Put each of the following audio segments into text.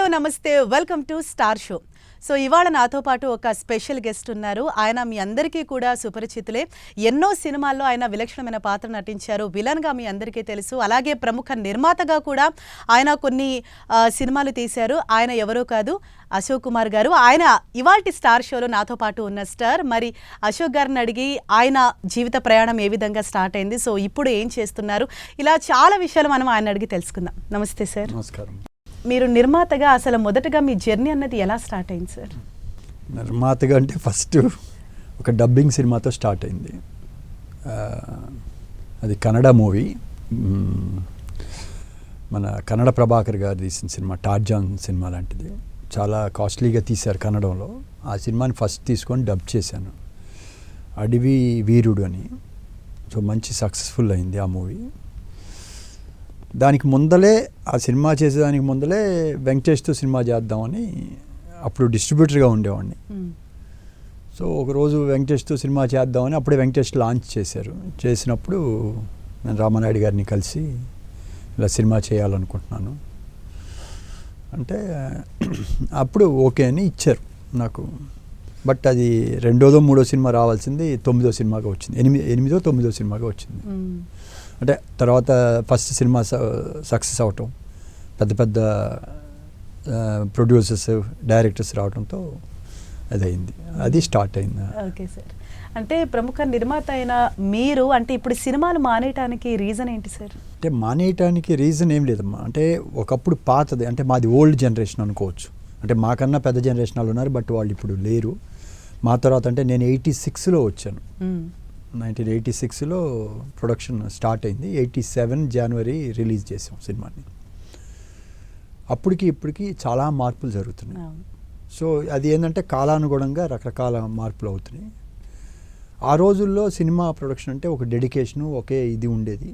Hello నమస్తే welcome to star show. So ఇవాళ నాతో పాటు ఒక స్పెషల్ గెస్ట్ ఉన్నారు. ఆయన మీ అందరికీ కూడా సుపరిచితులే. ఎన్నో సినిమాల్లో ఆయన విలక్షణమైన పాత్ర నటించారు. విలన్గా మీ అందరికీ తెలుసు. అలాగే ప్రముఖ నిర్మాతగా కూడా ఆయన కొన్ని సినిమాలు తీశారు. ఆయన ఎవరో కాదు, అశోక్ కుమార్ గారు. ఆయన ఇవాల్టి స్టార్ షోలో నాతో పాటు ఉన్న స్టార్. మరి అశోక్ గారిని అడిగి ఆయన జీవిత ప్రయాణం ఏ విధంగా స్టార్ట్ అయింది, సో ఇప్పుడు ఏం చేస్తున్నారు, ఇలా చాలా విషయాలు మనం ఆయన అడిగి తెలుసుకుందాం. నమస్తే సార్. నమస్కారం. మీరు నిర్మాతగా అసలు మొదటగా మీ జర్నీ అన్నది ఎలా స్టార్ట్ అయింది సార్? నిర్మాతగా అంటే ఫస్ట్ ఒక డబ్బింగ్ సినిమాతో స్టార్ట్ అయింది. అది కన్నడ మూవీ. మన కన్నడ ప్రభాకర్ గారు తీసిన సినిమా టార్జాన్ సినిమా లాంటిది. చాలా కాస్ట్లీగా తీశారు కన్నడంలో. ఆ సినిమాని ఫస్ట్ తీసుకొని డబ్ చేశాను, అడవి వీరుడు అని. సో మంచి సక్సెస్ఫుల్ అయింది ఆ మూవీ. దానికి ముందలే, ఆ సినిమా చేసేదానికి ముందలే వెంకటేష్తో సినిమా చేద్దామని అప్పుడు డిస్ట్రిబ్యూటర్గా ఉండేవాడిని. సో ఒకరోజు వెంకటేష్తో సినిమా చేద్దామని అప్పుడే వెంకటేష్ లాంచ్ చేశారు. చేసినప్పుడు నేను రామానాయుడు గారిని కలిసి ఇలా సినిమా చేయాలనుకుంటున్నాను అంటే అప్పుడు ఓకే అని ఇచ్చారు నాకు. బట్ అది రెండోదో మూడో సినిమా రావాల్సింది 9వ సినిమాగా వచ్చింది. 8వ 9వ సినిమాగా వచ్చింది. అంటే తర్వాత ఫస్ట్ సినిమా సక్సెస్ అవటం, పెద్ద పెద్ద ప్రొడ్యూసర్స్ డైరెక్టర్స్ రావడంతో అది అయింది. అది స్టార్ట్ అయింది. Okay sir. అంటే ప్రముఖ నిర్మాత అయిన మీరు అంటే ఇప్పుడు సినిమాలు మానేయటానికి రీజన్ ఏంటి సార్? అంటే మానేయటానికి రీజన్ ఏం లేదమ్మా. అంటే ఒకప్పుడు పాతది, అంటే మాది ఓల్డ్ జనరేషన్ అనుకోవచ్చు. అంటే మాకన్నా పెద్ద జనరేషన్ వాళ్ళు ఉన్నారు, బట్ వాళ్ళు ఇప్పుడు లేరు. మా తర్వాత అంటే నేను 86లో వచ్చాను. 1986లో ప్రొడక్షన్ స్టార్ట్ అయింది. 87 జనవరి రిలీజ్ చేసాం సినిమాని. అప్పటికి ఇప్పటికి చాలా మార్పులు జరుగుతున్నాయి. సో అది ఏంటంటే కాలానుగుణంగా రకరకాల మార్పులు అవుతున్నాయి. ఆ రోజుల్లో సినిమా ప్రొడక్షన్ అంటే ఒక డెడికేషను, ఒకే ఇది ఉండేది.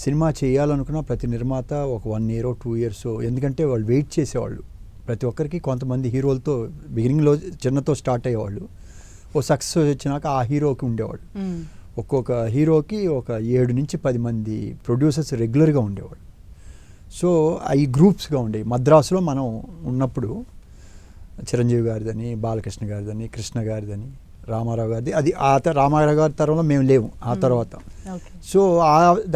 సినిమా చేయాలనుకున్న ప్రతి నిర్మాత ఒక 1 year 2 years, ఎందుకంటే వాళ్ళు వెయిట్ చేసేవాళ్ళు. ప్రతి ఒక్కరికి కొంతమంది హీరోలతో బిగినింగ్లో చిన్నతో స్టార్ట్ అయ్యేవాళ్ళు. ఓ సక్సెస్ వచ్చినాక ఆ హీరోకి ఉండేవాడు. ఒక్కొక్క హీరోకి ఒక 7 నుంచి 10 మంది ప్రొడ్యూసర్స్ రెగ్యులర్గా ఉండేవాడు. సో అవి గ్రూప్స్గా ఉండేవి. మద్రాసులో మనం ఉన్నప్పుడు చిరంజీవి గారిదని, బాలకృష్ణ గారిదని, కృష్ణ గారిదని, రామారావు గారిది. అది రామారావు గారి తరంలో మేము లేవు ఆ తర్వాత. సో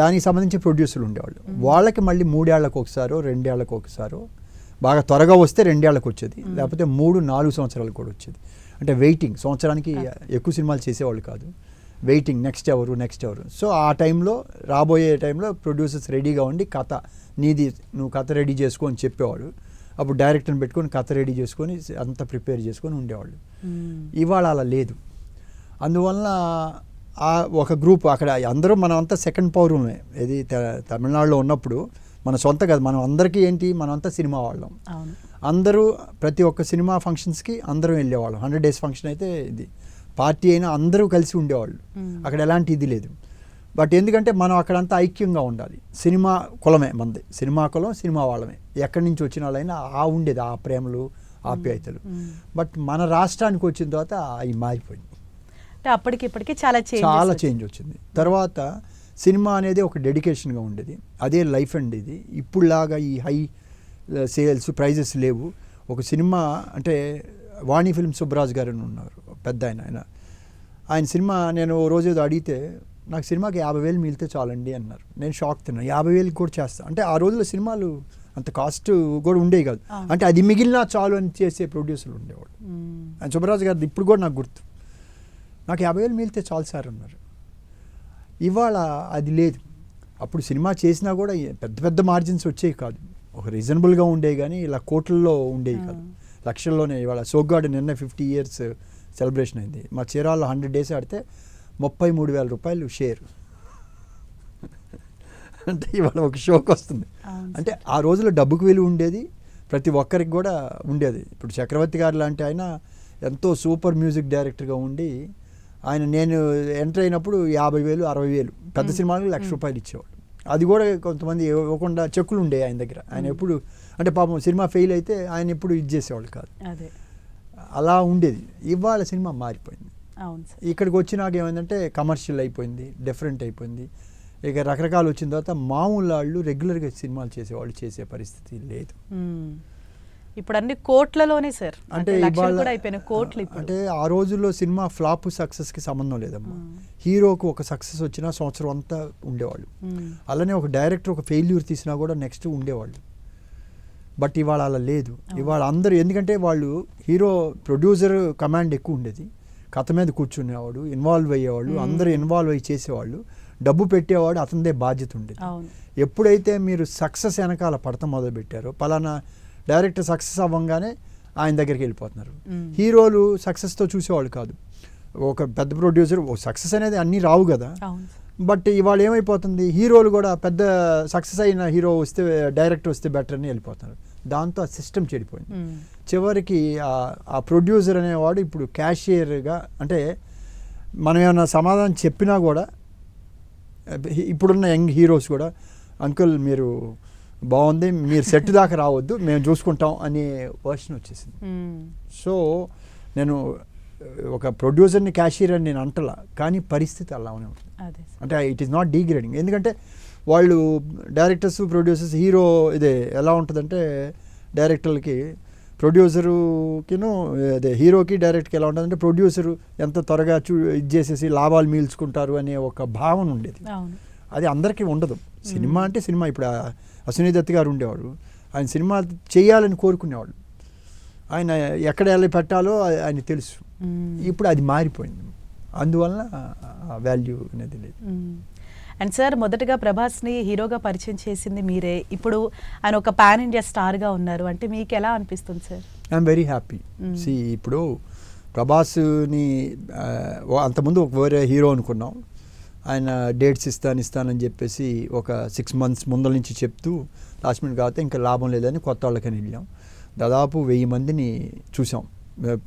దానికి సంబంధించి ప్రొడ్యూసర్లు ఉండేవాళ్ళు. వాళ్ళకి మళ్ళీ 3 ఏళ్లకు ఒకసారో 2 ఏళ్లకు ఒకసారో, బాగా త్వరగా వస్తే 2 ఏళ్లకు వచ్చేది, లేకపోతే 3-4 సంవత్సరాలకు కూడా వచ్చేది. అంటే వెయిటింగ్, సంవత్సరానికి ఎక్కువ సినిమాలు చేసేవాళ్ళు కాదు. వెయిటింగ్, నెక్స్ట్ ఎవరు. సో ఆ టైంలో, రాబోయే టైంలో ప్రొడ్యూసర్స్ రెడీగా ఉండి కథ నీది, నువ్వు కథ రెడీ చేసుకో అని చెప్పేవాడు. అప్పుడు డైరెక్టర్ని పెట్టుకొని కథ రెడీ చేసుకొని అంతా ప్రిపేర్ చేసుకొని ఉండేవాళ్ళు. ఇవాళ అలా లేదు. అందువల్ల ఒక గ్రూప్ అక్కడ అందరూ మనం అంతా సెకండ్ పౌరులమే. ఇది తమిళనాడులో ఉన్నప్పుడు మన సొంత కాదు, మనం అందరికీ ఏంటి, మనం అంతా సినిమా వాళ్ళం. అందరూ ప్రతి ఒక్క సినిమా ఫంక్షన్స్కి అందరం వెళ్ళేవాళ్ళం. 100 days ఫంక్షన్ అయితే ఇది పార్టీ అయినా అందరూ కలిసి ఉండేవాళ్ళు. అక్కడ ఎలాంటి ఇది లేదు. బట్ ఎందుకంటే మనం అక్కడంతా ఐక్యంగా ఉండాలి. సినిమా కులమే మంది, సినిమా కులం, సినిమా వాళ్ళమే. ఎక్కడి నుంచి వచ్చిన వాళ్ళైనా ఉండేది ఆ ప్రేమలు, ఆప్యాయతలు. బట్ మన రాష్ట్రానికి వచ్చిన తర్వాత అవి మారిపోయింది. అప్పటికిప్పటికి చాలా చేంజ్ వచ్చింది. తర్వాత సినిమా అనేది ఒక డెడికేషన్గా ఉండేది. అదే లైఫ్ అండ్ ఇది. ఇప్పుడులాగా ఈ హై సేల్స్ ప్రైజెస్ లేవు. ఒక సినిమా అంటే వాణి ఫిల్మ్ సుబ్బరాజు గారు అని ఉన్నారు, పెద్ద ఆయన సినిమా నేను ఓ రోజు ఏదో అడిగితే, నాకు సినిమాకి 50,000 మిగిలితే చాలండి అన్నారు. నేను షాక్ తిన్నాను. 50,000 కూడా చేస్తాను అంటే ఆ రోజుల్లో సినిమాలు అంత కాస్ట్ కూడా ఉండేవి కాదు. అంటే అది మిగిలినా చాలు అని చేసే ప్రొడ్యూసర్లు ఉండేవాడు. ఆయన సుబ్బరాజు గారిది ఇప్పుడు కూడా నాకు గుర్తు. నాకు 50,000 మిగిలితే చాలు సార్ అన్నారు. ఇవాళ అది లేదు. అప్పుడు సినిమా చేసినా కూడా పెద్ద పెద్ద మార్జిన్స్ వచ్చేవి కాదు, ఒక రీజనబుల్గా ఉండేవి, కానీ ఇలా కోట్లలో ఉండేవి కాదు, లక్షల్లోనే. ఇవాళ సోగ్గాడు నిన్న 50 years సెలబ్రేషన్ అయింది. మా చీరాల్లో 100 days ఆడితే 33,000 రూపాయలు షేర్. అంటే ఇవాళ ఒక షోకి వస్తుంది. అంటే ఆ రోజుల్లో డబ్బుకు విలువ ఉండేది, ప్రతి ఒక్కరికి కూడా ఉండేది. ఇప్పుడు చక్రవర్తి గారు లాంటి ఆయన ఎంతో సూపర్ మ్యూజిక్ డైరెక్టర్గా ఉండి, ఆయన నేను ఎంటర్ అయినప్పుడు 50,000 60,000 పెద్ద సినిమాలకు ₹1,00,000 ఇచ్చేవాడు. అది కూడా కొంతమంది ఇవ్వకుండా చెక్కులు ఉండే ఆయన దగ్గర. ఆయన ఎప్పుడు అంటే పాపం సినిమా ఫెయిల్ అయితే ఆయన ఎప్పుడు ఇది చేసేవాళ్ళు కాదు. అలా ఉండేది. ఇవాళ సినిమా మారిపోయింది. ఇక్కడికి వచ్చినాక ఏమైందంటే కమర్షియల్ అయిపోయింది, డిఫరెంట్ అయిపోయింది. ఇక రకరకాలు వచ్చిన తర్వాత మామూలు వాళ్ళు రెగ్యులర్గా సినిమాలు చేసేవాళ్ళు చేసే పరిస్థితి లేదు. ఇప్పుడు అన్ని కోట్లలోనే సార్, అంటే లక్షలు కూడా అయిపోయినాయి, కోట్లు ఇప్పుడు. అంటే ఆ రోజుల్లో సినిమా ఫ్లాప్ సక్సెస్కి సంబంధం లేదమ్మా. హీరోకు ఒక సక్సెస్ వచ్చినా సంవత్సరం అంతా ఉండేవాళ్ళు. అలానే ఒక డైరెక్టర్ ఒక ఫెయిల్యూర్ తీసినా కూడా నెక్స్ట్ ఉండేవాళ్ళు. బట్ ఇవాళ అలా లేదు. ఇవాళ అందరూ, ఎందుకంటే వాళ్ళు హీరో ప్రొడ్యూసర్ కమాండ్ ఎక్కువ ఉండేది, కథ మీద కూర్చునేవాడు, ఇన్వాల్వ్ అయ్యేవాళ్ళు, అందరూ ఇన్వాల్వ్ అయ్యి చేసేవాళ్ళు, డబ్బు పెట్టేవాడు అతనిదే బాధ్యత ఉండేది. ఎప్పుడైతే మీరు సక్సెస్ వెనకాల పడతాం మొదలుపెట్టారో, పలానా డైరెక్టర్ సక్సెస్ అవ్వగానే ఆయన దగ్గరికి వెళ్ళిపోతున్నారు. హీరోలు సక్సెస్తో చూసేవాళ్ళు కాదు. ఒక పెద్ద ప్రొడ్యూసర్ సక్సెస్ అనేది అన్నీ రావు కదా, బట్ ఇవాళ ఏమైపోతుంది, హీరోలు కూడా పెద్ద సక్సెస్ అయిన హీరో వస్తే, డైరెక్టర్ వస్తే బెటర్ అని వెళ్ళిపోతున్నారు. దాంతో ఆ సిస్టమ్ చెడిపోయింది. చివరికి ఆ ప్రొడ్యూసర్ అనేవాడు ఇప్పుడు క్యాషియర్గా, అంటే మనం ఏమైనా సమాధానం చెప్పినా కూడా ఇప్పుడున్న యంగ్ హీరోస్ కూడా, అంకుల్ మీరు బాగుంది, మీరు సెట్ దాకా రావద్దు, మేము చూసుకుంటాం అనే వర్షన్ వచ్చేసింది. సో నేను ఒక ప్రొడ్యూసర్ని క్యాషియర్ అని నేను అంటలా, కానీ పరిస్థితి అలానే ఉంటుంది. అంటే ఇట్ ఈస్ నాట్ డీగ్రేడింగ్. ఎందుకంటే వాళ్ళు డైరెక్టర్స్, ప్రొడ్యూసర్స్, హీరో ఇదే ఎలా ఉంటుందంటే, డైరెక్టర్లకి ప్రొడ్యూసరుకిను అదే హీరోకి డైరెక్టర్కి ఎలా ఉంటుందంటే, ప్రొడ్యూసరు ఎంత త్వరగా ఇది చేసేసి లాభాలు మీల్చుకుంటారు అనే ఒక భావన ఉండేది. అది అందరికీ ఉండదు. సినిమా అంటే సినిమా. ఇప్పుడు అశ్విని దత్ గారు ఉండేవాడు, ఆయన సినిమా చేయాలని కోరుకునేవాడు, ఆయన ఎక్కడ వెళ్ళి పెట్టాలో ఆయన తెలుసు. ఇప్పుడు అది మారిపోయింది, అందువలన వాల్యూ అనేది లేదు. అండ్ సార్, మొదటగా ప్రభాస్ని హీరోగా పరిచయం చేసింది మీరే, ఇప్పుడు ఆయన ఒక పాన్ ఇండియా స్టార్గా ఉన్నారు, అంటే మీకు ఎలా అనిపిస్తుంది సార్? I'm very happy. సి ఇప్పుడు ప్రభాస్ని అంతకుముందు ఒక వేరే హీరో అనుకున్నాం, ఆయన డేట్స్ ఇస్తానని చెప్పేసి ఒక 6 months ముందల నుంచి చెప్తూ లాస్ట్ మినిట్ కాకపోతే ఇంకా లాభం లేదని కొత్త వాళ్ళకని వెళ్ళాం. దాదాపు 1000 మందిని చూసాం,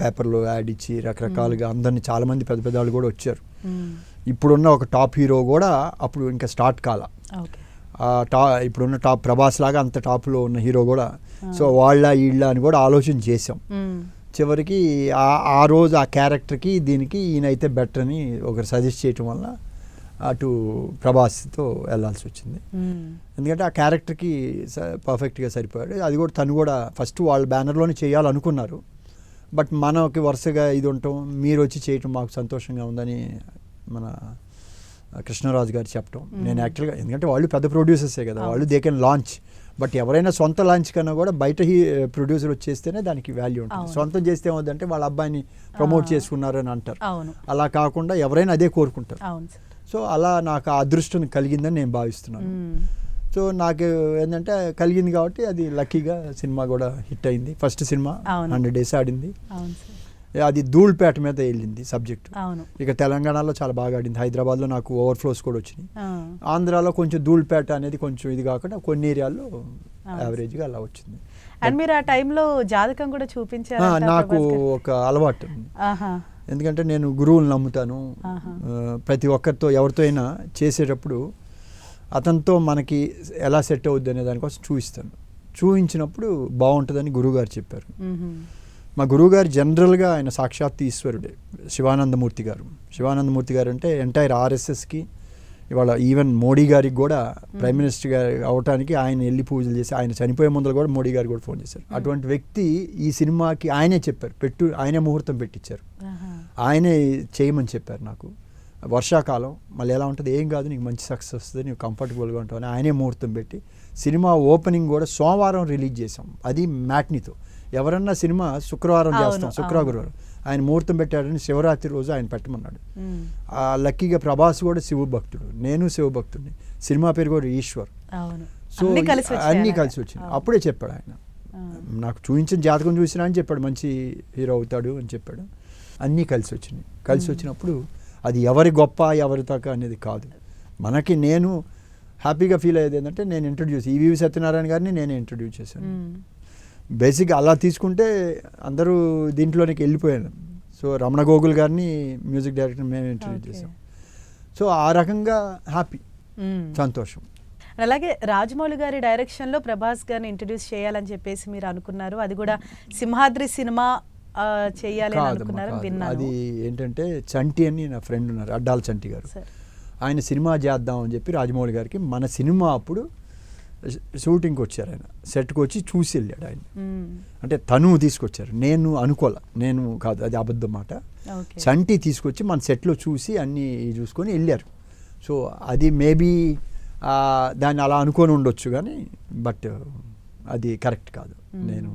పేపర్లో యాడ్ ఇచ్చి రకరకాలుగా అందరినీ, చాలామంది పెద్ద పెద్ద వాళ్ళు కూడా వచ్చారు. ఇప్పుడున్న ఒక టాప్ హీరో కూడా అప్పుడు ఇంకా స్టార్ట్ కాల, ఇప్పుడున్న టాప్ ప్రభాస్ లాగా అంత టాప్లో ఉన్న హీరో కూడా. సో వీళ్ళ అని కూడా ఆలోచన చేసాం. చివరికి ఆ రోజు ఆ క్యారెక్టర్కి దీనికి ఈయనైతే బెటర్ అని ఒకరు సజెస్ట్ చేయటం వల్ల అటు ప్రభాస్తో వెళ్ళాల్సి వచ్చింది. ఎందుకంటే ఆ క్యారెక్టర్కి పర్ఫెక్ట్గా సరిపోయాడు. అది కూడా తను కూడా ఫస్ట్ వాళ్ళ బ్యానర్లోనే చేయాలనుకున్నారు, బట్ మనకి వరుసగా ఇది ఉండటం, మీరు వచ్చి చేయటం మాకు సంతోషంగా ఉందని మన కృష్ణరాజు గారు చెప్పడం. నేను యాక్చువల్గా, ఎందుకంటే వాళ్ళు పెద్ద ప్రొడ్యూసర్సే కదా, వాళ్ళు దే కెన్ లాంచ్. బట్ ఎవరైనా సొంత లాంచ్ కన్నా కూడా బయట ప్రొడ్యూసర్ వచ్చేస్తేనే దానికి వాల్యూ ఉంటుంది. సొంతం చేస్తే ఏమవుతుందంటే వాళ్ళ అబ్బాయిని ప్రమోట్ చేసుకున్నారు అని అంటారు. అలా కాకుండా ఎవరైనా అదే కోరుకుంటారు. సో అలా నాకు ఆ అదృష్టం కలిగిందని నేను భావిస్తున్నాను. సో నాకు ఏంటంటే కలిగింది కాబట్టి అది లక్కీగా సినిమా కూడా హిట్ అయింది. ఫస్ట్ సినిమా 100 days ఆడింది. అది ధూళిపేట మీద వెళ్ళింది సబ్జెక్ట్. ఇక తెలంగాణలో చాలా బాగా ఆడింది, హైదరాబాద్లో నాకు ఓవర్ఫ్లోస్ కూడా వచ్చినాయి. ఆంధ్రాలో కొంచెం ధూళిపేట అనేది కొంచెం ఇది కాకుండా కొన్ని ఏరియాల్లో యావరేజ్గా అలా వచ్చింది. అండ్ మీరు ఆ టైంలో జాతకం కూడా చూపించారు. నాకు ఒక అలవాటు, ఎందుకంటే నేను గురువులను నమ్ముతాను. ప్రతి ఒక్కరితో ఎవరితో అయినా చేసేటప్పుడు అతనితో మనకి ఎలా సెట్ అవుద్ది అనే దానికోసం చూపిస్తాను. చూపించినప్పుడు బాగుంటుందని గురువుగారు చెప్పారు. మా గురువుగారు జనరల్గా ఆయన సాక్షాత్ ఈశ్వరుడే, శివానందమూర్తి గారు అంటే ఎంటైర్ ఆర్ఎస్ఎస్కి, ఇవాళ ఈవెన్ మోడీ గారికి కూడా ప్రైమ్ మినిస్టర్ గారు అవటానికి ఆయన వెళ్ళి పూజలు చేసి, ఆయన చనిపోయే ముందర కూడా మోడీ గారు కూడా ఫోన్ చేశారు. అటువంటి వ్యక్తి ఈ సినిమాకి ఆయనే చెప్పారు, ఆయనే ముహూర్తం పెట్టించారు, ఆయనే చేయమని చెప్పారు. నాకు వర్షాకాలం మళ్ళీ ఎలా ఉంటుంది, ఏం కాదు నీకు మంచి సక్సెస్ వస్తుంది, నీకు కంఫర్టబుల్గా ఉంటావు అని ఆయనే ముహూర్తం పెట్టి సినిమా ఓపెనింగ్ కూడా సోమవారం రిలీజ్ చేసాం, అది మ్యాట్నీతో. ఎవరన్నా సినిమా శుక్రవారం చేస్తాం, గురువారం ఆయన ముహూర్తం పెట్టాడని శివరాత్రి రోజు ఆయన పెట్టమన్నాడు. లక్కీగా ప్రభాస్ కూడా శివభక్తుడు, నేను శివభక్తుడిని, సినిమా పేరు కూడా ఈశ్వర్. సో అన్నీ కలిసి వచ్చినాయి. అప్పుడే చెప్పాడు ఆయన, నాకు చూపించిన జాతకం చూసినా అని చెప్పాడు, మంచి హీరో అవుతాడు అని చెప్పాడు. అన్నీ కలిసి వచ్చినాయి. కలిసి వచ్చినప్పుడు అది ఎవరి గొప్ప ఎవరి తక్కువ అనేది కాదు, మనకి నేను హ్యాపీగా ఫీల్ అయ్యేది ఏంటంటే, నేను ఇంట్రడ్యూస్ ఈవీవి సత్యనారాయణ గారిని నేనే ఇంట్రడ్యూస్ చేశాను. బేసిక్గా అలా తీసుకుంటే అందరూ దీంట్లోనికి వెళ్ళిపోయాను. సో రమణ గోగుల్ గారిని మ్యూజిక్ డైరెక్టర్ మేము ఇంట్రడ్యూస్ చేసాం. సో ఆ రకంగా హ్యాపీ, సంతోషం. అలాగే రాజమౌళి గారి డైరెక్షన్లో ప్రభాస్ గారిని ఇంట్రడ్యూస్ చేయాలని చెప్పేసి మీరు అనుకున్నారు, అది కూడా సింహాద్రి సినిమా చేయాలని అనుకున్నారు విన్నాను. అది ఏంటంటే చంటి అని నా ఫ్రెండ్ ఉన్నారు, అడ్డాల చంటి గారు, ఆయన సినిమా చేద్దాం అని చెప్పి రాజమౌళి గారికి మన సినిమా అప్పుడు షూటింగ్కి వచ్చారు ఆయన, సెట్కి వచ్చి చూసి వెళ్ళాడు ఆయన. మ్మ్. అంటే తను తీసుకొచ్చారు, నేను అనుకోలే, నేను కాదు, అది అబద్ధం మాట. ఓకే. చంటి తీసుకొచ్చి మన సెట్లో చూసి అన్నీ చూసుకొని వెళ్ళారు. సో అది మేబీ దాన్ని అలా అనుకొని ఉండొచ్చు కానీ బట్ అది కరెక్ట్ కాదు. నేను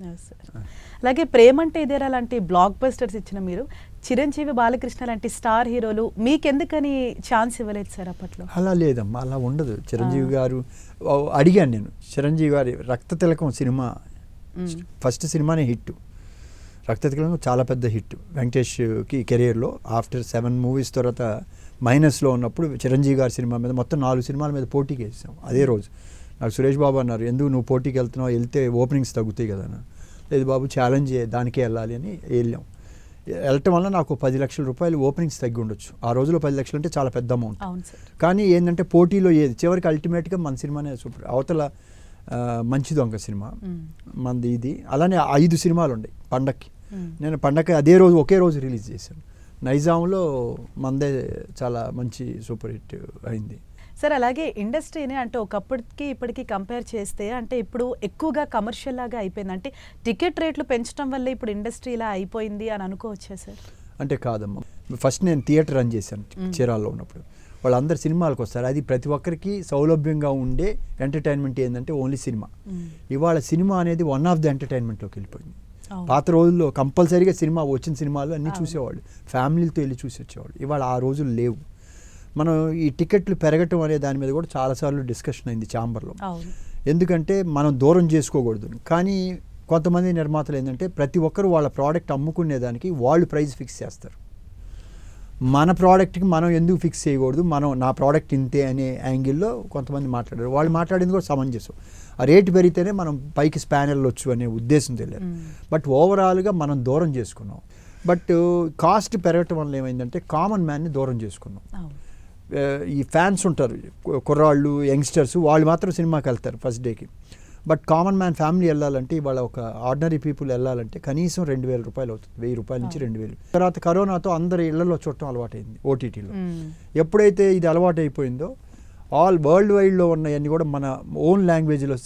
Yes, sir. అలాగే ప్రేమంటే ఇదేరా లాంటి బ్లాక్ బస్టర్స్ ఇచ్చిన మీరు చిరంజీవి, బాలకృష్ణ లాంటి స్టార్ హీరోలు మీకెందుకని ఛాన్స్ ఇవ్వలేదు సార్ అప్పట్లో? అలా లేదమ్మా, అలా ఉండదు. చిరంజీవి గారు అడిగాను నేను, చిరంజీవి గారి రక్త తిలకం సినిమా ఫస్ట్ సినిమానే హిట్. రక్త తిలకం చాలా పెద్ద హిట్ వెంకటేష్కి కెరియర్లో. ఆఫ్టర్ 7 మూవీస్ తర్వాత మైనస్లో ఉన్నప్పుడు చిరంజీవి గారి సినిమా మీద మొత్తం 4 సినిమాల మీద పోటీకి వేసాం అదే రోజు. నాకు సురేష్ బాబు అన్నారు, ఎందుకు నువ్వు పోటీకి వెళ్తున్నావు, వెళ్తే ఓపెనింగ్స్ తగ్గుతాయి కదా. లేదు బాబు, ఛాలెంజ్ దానికే వెళ్ళాలి అని వెళ్ళాం. వెళ్ళటం వల్ల నాకు 10 లక్షల రూపాయలు ఓపెనింగ్స్ తగ్గి ఉండొచ్చు. ఆ రోజులో 10 లక్షలు అంటే చాలా పెద్ద అమౌంట్. కానీ ఏంటంటే పోటీలో ఏది చివరికి అల్టిమేట్గా మన సినిమానే సూపర్. అవతల మంచి దొంగ సినిమా మనది ఇది, అలానే 5 సినిమాలు ఉన్నాయి పండక్కి. నేను పండగ అదే రోజు ఒకే రోజు రిలీజ్ చేశాను. నైజాంలో మందే చాలా మంచి సూపర్ హిట్ అయింది. సార్ అలాగే ఇండస్ట్రీని అంటే ఒకప్పటికి ఇప్పటికి కంపేర్ చేస్తే అంటే ఇప్పుడు ఎక్కువగా కమర్షియల్ లాగా అయిపోయింది. అంటే టికెట్ రేట్లు పెంచడం వల్ల ఇప్పుడు ఇండస్ట్రీ ఇలా అయిపోయింది అని అనుకోవచ్చా సార్? అంటే కాదమ్మా, ఫస్ట్ నేను థియేటర్ రన్ చేశాను చీరాల్లో ఉన్నప్పుడు. వాళ్ళందరు సినిమాలకు వస్తారు, అది ప్రతి ఒక్కరికి సౌలభ్యంగా ఉండే ఎంటర్టైన్మెంట్ ఏంటంటే ఓన్లీ సినిమా. ఇవాళ సినిమా అనేది వన్ ఆఫ్ ది ఎంటర్టైన్మెంట్లోకి వెళ్ళిపోయింది. పాత రోజుల్లో కంపల్సరీగా సినిమా వచ్చిన సినిమాలు అన్నీ చూసేవాళ్ళు, ఫ్యామిలీలతో వెళ్ళి చూసి వచ్చేవాళ్ళు. ఇవాళ ఆ రోజులు లేవు. మనం ఈ టికెట్లు పెరగటం అనే దాని మీద కూడా చాలాసార్లు డిస్కషన్ అయింది ఛాంబర్లో. ఎందుకంటే మనం దూరం చేసుకోకూడదు. కానీ కొంతమంది నిర్మాతలు ఏంటంటే ప్రతి ఒక్కరు వాళ్ళ ప్రోడక్ట్ అమ్ముకునేదానికి వాళ్ళు ప్రైస్ ఫిక్స్ చేస్తారు. మన ప్రోడక్ట్కి మనం ఎందుకు ఫిక్స్ చేయకూడదు, నా ప్రోడక్ట్ ఇంతే అనే యాంగిల్లో కొంతమంది మాట్లాడారు. వాళ్ళు మాట్లాడింది కూడా సమంజసం. ఆ రేటు పెరిగితేనే మనం పైకి స్పానర్లు వచ్చు అనే ఉద్దేశం తెలియదు. బట్ ఓవరాల్గా మనం దూరం చేసుకున్నాం. బట్ కాస్ట్ పెరగటం వల్ల ఏమైందంటే కామన్ మ్యాన్ని దూరం చేసుకున్నాం. ఈ ఫ్యాన్స్ ఉంటారు, కుర్రాళ్ళు, యంగ్స్టర్స్, వాళ్ళు మాత్రం సినిమాకి వెళ్తారు ఫస్ట్ డేకి. బట్ కామన్ మ్యాన్ ఫ్యామిలీ వెళ్ళాలంటే ఇవాళ ఒక ఆర్డినరీ పీపుల్ వెళ్ళాలంటే కనీసం 2,000 రూపాయలు అవుతుంది, 1,000 రూపాయల నుంచి 2,000. తర్వాత కరోనాతో అందరి ఇళ్లలో చూడటం అలవాటైంది ఓటీటీలో. ఎప్పుడైతే ఇది అలవాటు అయిపోయిందో ఆల్ వరల్డ్ వైడ్లో ఉన్నవన్నీ కూడా మన ఓన్ లాంగ్వేజ్లో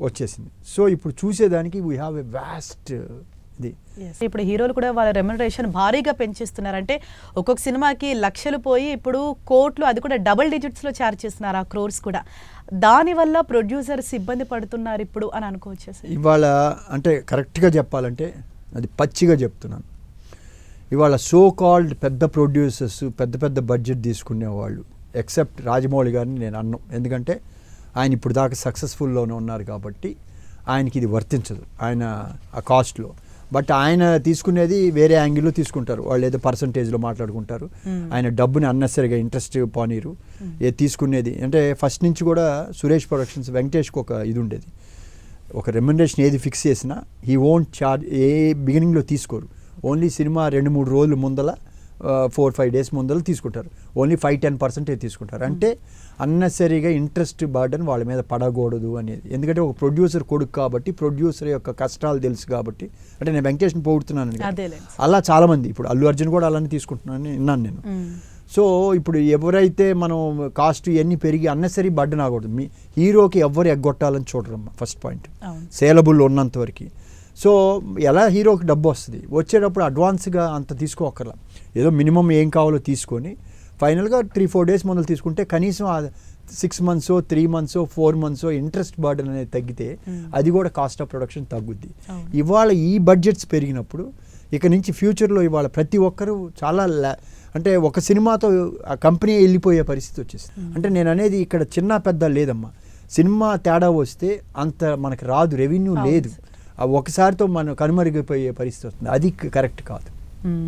వచ్చేసింది. సో ఇప్పుడు చూసేదానికి వీ హ్యావ్ ఎ వాస్ట్ ఇది. ఇప్పుడు హీరోలు కూడా వాళ్ళ రెమ్యునరేషన్ భారీగా పెంచేస్తున్నారు. అంటే ఒక్కొక్క సినిమాకి లక్షలు పోయి ఇప్పుడు కోట్లు, అది కూడా డబుల్ డిజిట్స్లో ఛార్జ్ చేస్తున్నారు, ఆ క్రోర్స్ కూడా. దానివల్ల ప్రొడ్యూసర్స్ ఇబ్బంది పడుతున్నారు ఇప్పుడు అని అనుకోవచ్చు సార్? ఇవాళ అంటే కరెక్ట్గా చెప్పాలంటే అది పచ్చిగా చెప్తున్నాను. ఇవాళ సో కాల్డ్ పెద్ద ప్రొడ్యూసర్స్, పెద్ద పెద్ద బడ్జెట్ తీసుకునేవాళ్ళు, ఎక్సెప్ట్ రాజమౌళి గారిని నేను అన్నాను. ఎందుకంటే ఆయన ఇప్పుడు దాకా సక్సెస్ఫుల్లోనే ఉన్నారు కాబట్టి ఆయనకి ఇది వర్తించదు ఆయన ఆ కాస్ట్లో. బట్ ఆయన తీసుకునేది వేరే యాంగిల్లో తీసుకుంటారు, వాళ్ళు ఏదో పర్సంటేజ్లో మాట్లాడుకుంటారు. ఆయన డబ్బుని అన్నెసరిగా ఇంట్రెస్ట్ పోనీరు. ఏది తీసుకునేది అంటే ఫస్ట్ నుంచి కూడా సురేష్ ప్రొడక్షన్స్, వెంకటేష్కి ఒక ఇది ఉండేది, ఒక రెమ్యునరేషన్ ఏది ఫిక్స్ చేసినా హీ వోంట్ చార్జ్, ఏ బిగినింగ్లో తీసుకోరు. ఓన్లీ సినిమా 2-3 రోజులు ముందల 4-5 డేస్ ముందర తీసుకుంటారు. ఓన్లీ 5-10% తీసుకుంటారు. అంటే అన్నెసరీగా ఇంట్రెస్ట్ బర్డన్ వాళ్ళ మీద పడకూడదు అనేది. ఎందుకంటే ఒక ప్రొడ్యూసర్ కొడుకు కాబట్టి, ప్రొడ్యూసర్ యొక్క కష్టాలు తెలుసు కాబట్టి. అంటే నేను వెంకటేష్ని పోగొడుతున్నాను, అలా చాలామంది, ఇప్పుడు అల్లు అర్జున్ కూడా అలానే తీసుకుంటున్నానని విన్నాను నేను. సో ఇప్పుడు ఎవరైతే మనం కాస్ట్ ఇవన్నీ పెరిగి అన్నెసరీ బర్డన్ ఆగకూడదు. మీ హీరోకి ఎవరు ఎగ్గొట్టాలని చూడరమ్మా, ఫస్ట్ పాయింట్. సేలబుల్ ఉన్నంత వరకు. సో ఎలా హీరోకి డబ్బు వస్తుంది, వచ్చేటప్పుడు అడ్వాన్స్గా అంత తీసుకోకర్లా, ఏదో మినిమం ఏం కావాలో తీసుకొని ఫైనల్గా 3-4 డేస్ ముందు తీసుకుంటే కనీసం 6 months, 3 months, 4 months interest burden అనేది తగ్గితే అది కూడా కాస్ట్ ఆఫ్ ప్రొడక్షన్ తగ్గుద్ది. ఇవాళ ఈ బడ్జెట్స్ పెరిగినప్పుడు ఇక నుంచి ఫ్యూచర్లో ఇవాళ ప్రతి ఒక్కరూ చాలా అంటే ఒక సినిమాతో ఆ కంపెనీ వెళ్ళిపోయే పరిస్థితి వచ్చేసింది. అంటే నేను అనేది ఇక్కడ చిన్న పెద్ద లేదమ్మా, సినిమా తేడా వస్తే అంత మనకు రాదు, రెవెన్యూ లేదు, ఒకసారితో మనం కనుమరుగైపోయే పరిస్థితి వస్తుంది. అది కరెక్ట్ కాదు.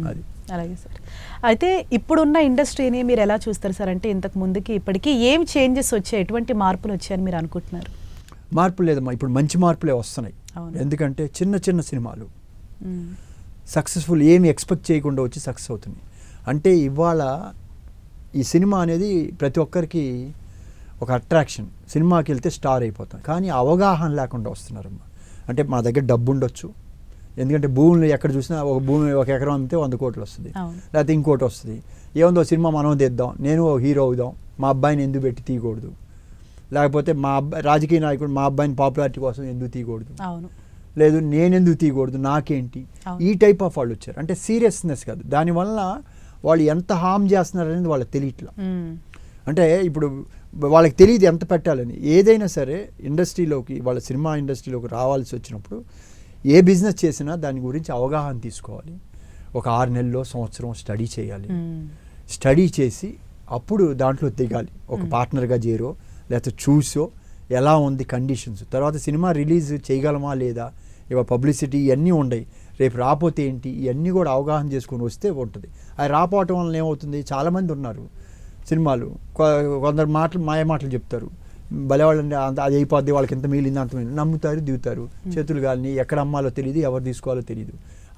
అది అలాగే సార్. అయితే ఇప్పుడున్న ఇండస్ట్రీని మీరు ఎలా చూస్తారు సార్? అంటే ఇంతకు ముందుకి ఇప్పటికీ ఏం చేంజెస్ వచ్చాయి, ఎటువంటి మార్పులు వచ్చాయని మీరు అనుకుంటున్నారు? మార్పులు లేదమ్మా, ఇప్పుడు మంచి మార్పులే వస్తున్నాయి. ఎందుకంటే చిన్న చిన్న సినిమాలు సక్సెస్ఫుల్, ఏమి ఎక్స్పెక్ట్ చేయకుండా వచ్చి సక్సెస్ అవుతున్నాయి. అంటే ఇవాళ ఈ సినిమా అనేది ప్రతి ఒక్కరికి ఒక అట్రాక్షన్. సినిమాకి వెళ్తే స్టార్ అయిపోతాం, కానీ అవగాహన లేకుండా వస్తున్నారమ్మా. అంటే మా దగ్గర డబ్బు ఉండొచ్చు, ఎందుకంటే భూములు ఎక్కడ చూసినా ఒక ఎకరం అమ్మితే 100 కోట్లు వస్తుంది, లేకపోతే ఇంకోటి వస్తుంది. ఏముందో సినిమా మనం తెద్దాం, నేను హీరో అవుదాం, మా అబ్బాయిని ఎందుకు పెట్టి తీయకూడదు. లేకపోతే మా అబ్బాయి రాజకీయ నాయకుడు మా అబ్బాయిని పాపులారిటీ కోసం ఎందుకు తీయకూడదు, అవును, లేదు నేనెందుకు తీయకూడదు నాకేంటి, అవును. ఈ టైప్ ఆఫ్ వాళ్ళు వచ్చారు. అంటే సీరియస్నెస్ కాదు, దానివల్ల వాళ్ళు ఎంత హామ్ చేస్తున్నారు అనేది వాళ్ళకి తెలియట్లా. అంటే ఇప్పుడు వాళ్ళకి తెలియదు ఎంత పెట్టాలని. ఏదైనా సరే ఇండస్ట్రీలోకి, వాళ్ళ సినిమా ఇండస్ట్రీలోకి రావాల్సి వచ్చినప్పుడు ఏ బిజినెస్ చేసినా దాని గురించి అవగాహన తీసుకోవాలి. ఒక 6 నెలల్లో సంవత్సరం స్టడీ చేయాలి. స్టడీ చేసి అప్పుడు దాంట్లో దిగాలి. ఒక పార్ట్నర్గా చేరో లేకపోతే చూసో ఎలా ఉంది కండిషన్స్, తర్వాత సినిమా రిలీజ్ చేయగలమా లేదా, ఇవాళ పబ్లిసిటీ ఇవన్నీ ఉన్నాయి, రేపు రాపోతే ఏంటి, ఇవన్నీ కూడా అవగాహన చేసుకొని వస్తే ఉంటుంది. అది రాపోవటం వల్ల ఏమవుతుంది, చాలామంది ఉన్నారు సినిమాలు కొందరు మాయ మాటలు చెప్తారు, భలేవాళ్ళండి అది అయిపోద్ది, వాళ్ళకి ఎంత మిగిలింది అంత మిగిలింది, నమ్ముతారు దిగుతారు, చేతులు గాలిని ఎక్కడ అమ్మాలో తెలియదు, ఎవరు తీసుకోవాలో తెలియదు.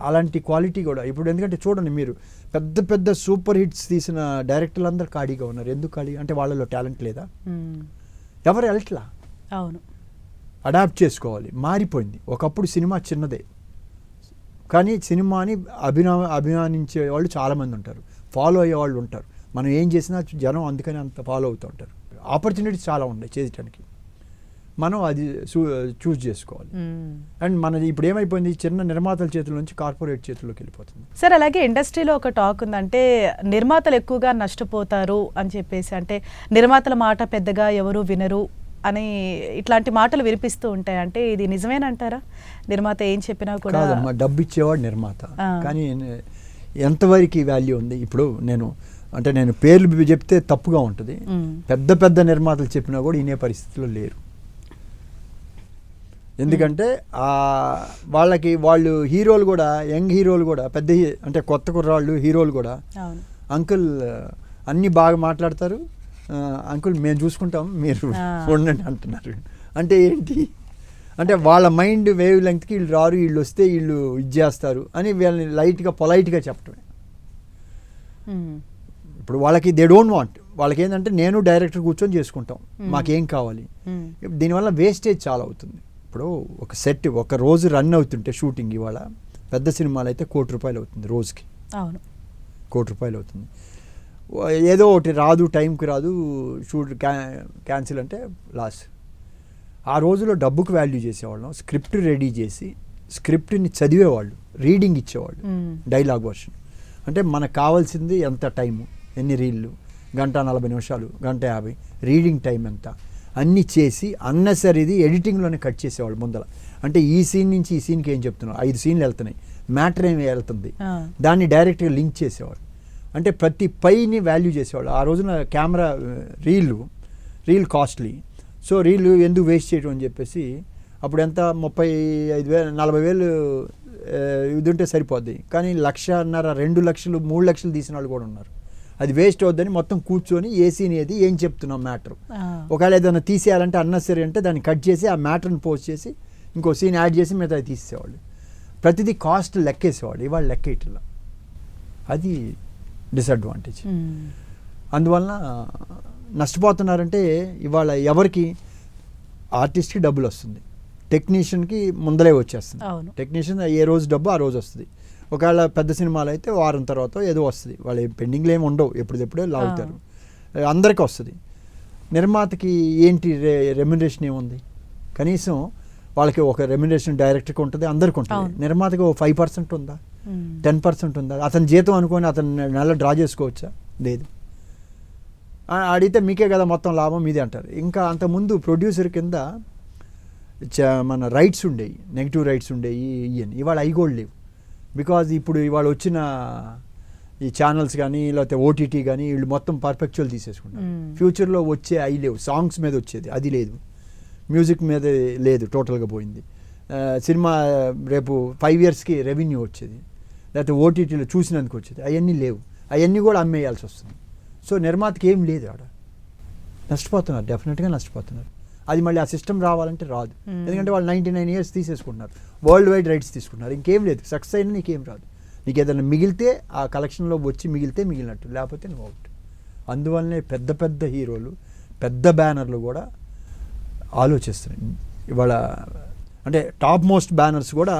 అలాంటి క్వాలిటీ కూడా ఇప్పుడు, ఎందుకంటే చూడండి మీరు పెద్ద పెద్ద సూపర్ హిట్స్ తీసిన డైరెక్టర్లు అందరూ ఖాళీగా ఉన్నారు. ఎందుకు ఖాళీ అంటే వాళ్ళలో టాలెంట్ లేదా, ఎవరు వెళ్ళట్లా. అవును, అడాప్ట్ చేసుకోవాలి, మారిపోయింది. ఒకప్పుడు సినిమా చిన్నదే, కానీ సినిమాని అభిమానించే వాళ్ళు చాలామంది ఉంటారు, ఫాలో అయ్యే వాళ్ళు ఉంటారు. మనం ఏం చేసినా జనం అందుకని అంత ఫాలో అవుతూ ఉంటారు. ఆపర్చునిటీస్ చాలా ఉన్నాయి చేయడానికి, మనం అది చూస్ చేసుకోవాలి. అండ్ మన ఇప్పుడు ఏమైపోయింది, చిన్న నిర్మాతల చేతుల నుంచి కార్పొరేట్ చేతుల్లోకి వెళ్ళిపోతుంది. సార్ అలాగే ఇండస్ట్రీలో ఒక టాక్ ఉందంటే నిర్మాతలు ఎక్కువగా నష్టపోతారు అని చెప్పేసి, అంటే నిర్మాతల మాట పెద్దగా ఎవరు వినరు అని ఇట్లాంటి మాటలు వినిపిస్తూ ఉంటాయి. అంటే ఇది నిజమేనంటారా? నిర్మాత ఏం చెప్పినా కూడా డబ్బు ఇచ్చేవాడు నిర్మాత, కానీ ఎంతవరకు వాల్యూ ఉంది? ఇప్పుడు నేను పేర్లు చెప్తే తప్పుగా ఉంటుంది. పెద్ద పెద్ద నిర్మాతలు చెప్పినా కూడా ఇనే పరిస్థితిలో లేరు. ఎందుకంటే వాళ్ళకి వాళ్ళు హీరోలు కూడా, యంగ్ హీరోలు కూడా, పెద్ద అంటే కొత్త కుర్రాళ్ళు హీరోలు కూడా అంకుల్ అన్నీ బాగా మాట్లాడతారు, అంకుల్ మేము చూసుకుంటాం మీరు ఉండండి అంటున్నారు. అంటే ఏంటి అంటే వాళ్ళ మైండ్ వేవ్ లెంగ్త్కి వీళ్ళు రారు, వీళ్ళు వస్తే వీళ్ళు ఇది చేస్తారు అని వీళ్ళని లైట్గా పొలైట్గా చెప్పటమే. ఇప్పుడు వాళ్ళకి దే డోంట్ వాంట్, వాళ్ళకి ఏంటంటే నేను డైరెక్టర్ కూర్చొని చేసుకుంటాం, మాకేం కావాలి. దీనివల్ల వేస్టేజ్ చాలా అవుతుంది. ఇప్పుడు ఒక సెట్ ఒక రోజు రన్ అవుతుంటే షూటింగ్, ఇవాళ పెద్ద సినిమాలు అయితే ₹1 కోటి అవుతుంది రోజుకి. అవును, ₹1 కోటి అవుతుంది. ఏదో ఒకటి రాదు, టైంకి రాదు, షూట్ క్యాన్సిల్ అంటే లాస్. ఆ రోజులో డబ్బుకు వాల్యూ చేసేవాళ్ళం, స్క్రిప్ట్ రెడీ చేసి స్క్రిప్ట్ని చదివేవాళ్ళు, రీడింగ్ ఇచ్చేవాళ్ళు, డైలాగ్ వర్షన్. అంటే మనకు కావాల్సింది ఎంత టైము, ఎన్ని రీళ్ళు, 1:40 నిమిషాలు, 1:50, రీడింగ్ టైం ఎంత, అన్నీ చేసి అన్నెసరీది ఎడిటింగ్లోనే కట్ చేసేవాళ్ళు ముందర. అంటే ఈ సీన్ నుంచి ఈ సీన్కి ఏం చెప్తున్నారు, 5 సీన్లు వెళ్తున్నాయి, మ్యాటర్ ఏమి వెళ్తుంది, దాన్ని డైరెక్ట్గా లింక్ చేసేవాళ్ళు. అంటే ప్రతి పైని వాల్యూ చేసేవాళ్ళు. ఆ రోజున camera reel costly, so reel ఎందుకు వేస్ట్ చేయడం అని చెప్పేసి అప్పుడు ఎంత 35,000 40,000 ఇది ఉంటే సరిపోద్ది. కానీ 1,50,000 2 లక్షలు 3 లక్షలు తీసిన వాళ్ళు కూడా ఉన్నారు. అది వేస్ట్ అవుద్దని మొత్తం కూర్చొని ఏ సీన్ ఏది ఏం చెప్తున్నాం మ్యాటర్, ఒకవేళ ఏదైనా తీసేయాలంటే అన్నెసరీ అంటే దాన్ని కట్ చేసి ఆ మ్యాటర్ని పోస్ట్ చేసి ఇంకో సీన్ యాడ్ చేసి మిగతా తీసేసేవాళ్ళు. ప్రతిదీ కాస్ట్ లెక్కేసేవాళ్ళు, ఇవాళ లెక్కేయట్లా. అది డిసడ్వాంటేజ్. అందువలన నష్టపోతున్నారంటే ఇవాళ ఎవరికి, ఆర్టిస్ట్కి డబ్బులు వస్తుంది, టెక్నీషియన్కి ముందలే వచ్చేస్తుంది. టెక్నీషియన్ ఏ రోజు డబ్బు ఆ రోజు వస్తుంది. ఒకవేళ పెద్ద సినిమాలు అయితే వారం తర్వాత ఏదో వస్తుంది, వాళ్ళు పెండింగ్లు ఏమి ఉండవు, ఎప్పుడెప్పుడే లాగుతారు, అందరికీ వస్తుంది. నిర్మాతకి ఏంటి రెమ్యునరేషన్ ఏముంది, కనీసం వాళ్ళకి ఒక రెమ్యునరేషన్ డైరెక్టర్కి ఉంటుంది, అందరికీ ఉంటుంది. నిర్మాతకి 5% ఉందా, 10% ఉందా? అతని జీతం అనుకొని అతను నెల డ్రా చేసుకోవచ్చా? లేదు. అడిగితే మీకే కదా మొత్తం లాభం మీదే అంటారు. ఇంకా అంతకుముందు ప్రొడ్యూసర్ కింద మన రైట్స్ ఉండేవి, నెగిటివ్ రైట్స్ ఉండేవి, ఇవన్నీ ఇవాళ అవి కూడా లేవు. బికాజ్ ఇప్పుడు ఇవాళ వచ్చిన ఈ ఛానల్స్ కానీ లేకపోతే ఓటీటీ కానీ వీళ్ళు మొత్తం పర్ఫెక్చువల్ తీసేసుకుంటారు. ఫ్యూచర్లో వచ్చే అవి లేవు. సాంగ్స్ మీద వచ్చేది అది లేదు, మ్యూజిక్ మీద లేదు, టోటల్గా పోయింది. సినిమా రేపు 5 ఇయర్స్కి రెవెన్యూ వచ్చేది, లేకపోతే ఓటీటీలో చూసినందుకు వచ్చేది, అవన్నీ లేవు. అవన్నీ కూడా అమ్మేయాల్సి వస్తుంది. సో నిర్మాతకి ఏం లేదు, ఆడ నష్టపోతున్నారు, డెఫినెట్గా నష్టపోతున్నారు. అది మళ్ళీ ఆ సిస్టమ్ రావాలంటే రాదు, ఎందుకంటే వాళ్ళు 99 ఇయర్స్ తీసేసుకుంటున్నారు, వరల్డ్ వైడ్ రైట్స్ తీసుకుంటున్నారు. ఇంకేం లేదు, సక్సెస్ అయినా నీకేం రాదు. నీకు ఏదైనా మిగిలితే ఆ కలెక్షన్లో వచ్చి మిగిలితే మిగిలినట్టు, లేకపోతే నువ్వు అవుట్. అందువల్లనే పెద్ద పెద్ద హీరోలు, పెద్ద బ్యానర్లు కూడా ఆలోచిస్తున్నాయి ఇవాళ. అంటే టాప్ మోస్ట్ బ్యానర్స్ కూడా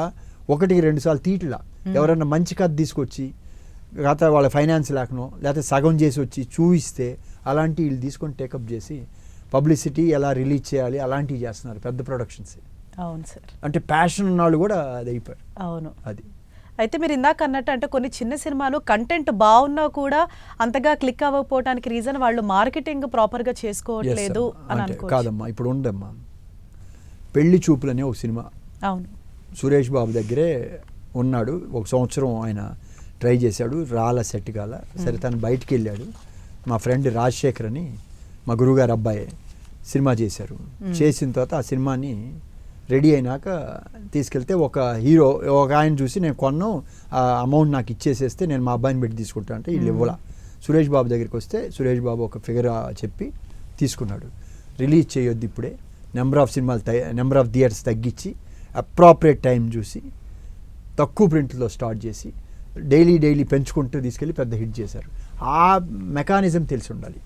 1-2 సార్లు తీట్లా, ఎవరైనా మంచి కథ తీసుకొచ్చి గత వాళ్ళ ఫైనాన్స్ లేకనో లేకపోతే సగం చేసి వచ్చి చూపిస్తే అలాంటి వీళ్ళు తీసుకొని టేకప్ చేసి పబ్లిసిటీ ఎలా రిలీజ్ చేయాలి అలాంటివి చేస్తున్నారు పెద్ద ప్రొడక్షన్స్. అవును సార్. అంటే ప్యాషన్ ఉన్నాళ్ళు కూడా అది అయిపోయారు. అవును. అది అయితే మీరు ఇందాక అన్నట్టు అంటే కొన్ని చిన్న సినిమాలు కంటెంట్ బాగున్నా కూడా అంతగా క్లిక్ అవ్వకపోవడానికి రీజన్ వాళ్ళు మార్కెటింగ్ ప్రాపర్గా చేసుకోవట్లేదు అని అనుకోవచ్చు. కాదమ్మా, ఇప్పుడు ఉండమ్మా పెళ్లి చూపులు అనే ఒక సినిమా. అవును. సురేష్ బాబు దగ్గరే ఉన్నాడు, 1 సంవత్సరం ఆయన ట్రై చేశాడు, రాల సెట్ కాల. సరే తను బయటికి వెళ్ళాడు. మా ఫ్రెండ్ రాజశేఖర్ అని మా గురువుగారు అబ్బాయి సినిమా చేశారు. చేసిన తర్వాత ఆ సినిమాని రెడీ అయినాక తీసుకెళ్తే ఒక హీరో ఒక ఆయన చూసి నేను కొన్నాను, ఆ అమౌంట్ నాకు ఇచ్చేసేస్తే నేను మా అబ్బాయిని పెట్టి తీసుకుంటా అంటే వీళ్ళు ఇవ్వాల. సురేష్ బాబు దగ్గరికి వస్తే సురేష్ బాబు ఒక ఫిగర్ చెప్పి తీసుకున్నాడు. రిలీజ్ చేయొద్దు ఇప్పుడే, నెంబర్ ఆఫ్ థియేటర్స్ తగ్గించి అప్రాపరియేట్ టైం చూసి తక్కువ ప్రింట్లో స్టార్ట్ చేసి డైలీ పెంచుకుంటూ తీసుకెళ్ళి పెద్ద హిట్ చేశారు. ఆ మెకానిజం తెలిసి ఉండాలి.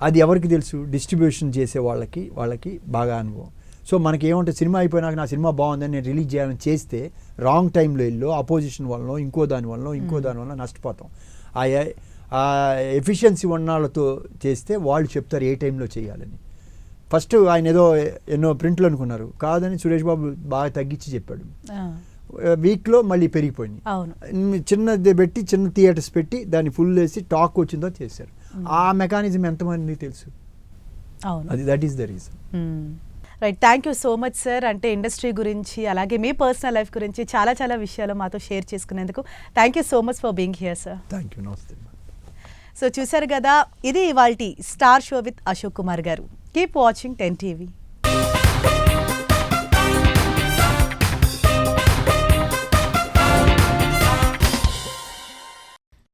అది ఎవరికి తెలుసు? డిస్ట్రిబ్యూషన్ చేసే వాళ్ళకి బాగా అనుభవం. సో మనకి ఏమంటే సినిమా అయిపోయినాక నా సినిమా బాగుందని నేను రిలీజ్ చేయాలని చేస్తే రాంగ్ టైంలో వెళ్ళో అపోజిషన్ వల్ల ఇంకో దాని వల్ల నష్టపోతాం. ఆ ఎఫిషియన్సీ ఉన్నాళ్ళతో చేస్తే వాళ్ళు చెప్తారు ఏ టైంలో చేయాలని. ఫస్ట్ ఆయన ఎన్నో ప్రింట్లు అనుకున్నారు, కాదని సురేష్ బాబు బాగా తగ్గించి చెప్పాడు. వీక్లో మళ్ళీ పెరిగిపోయింది. చిన్నది పెట్టి చిన్న థియేటర్స్ పెట్టి దాన్ని ఫుల్ వేసి టాక్ వచ్చిందో చేశారు. ఆ మెకానిజం ఎంతమంది తెలుసు? అది that is the reason. Right. Thank you so much sir. అంటే ఇండస్ట్రీ గురించి అలాగే మీ పర్సనల్ లైఫ్ గురించి చాలా విషయాలు మాతో షేర్ చేసుకునేందుకు thank you so much for being here sir. Thank you. నమస్తే. సో చూసారు కదా, ఇది ఇవాల్టి star show with Ashok Kumar గారు. Keep watching 10 TV.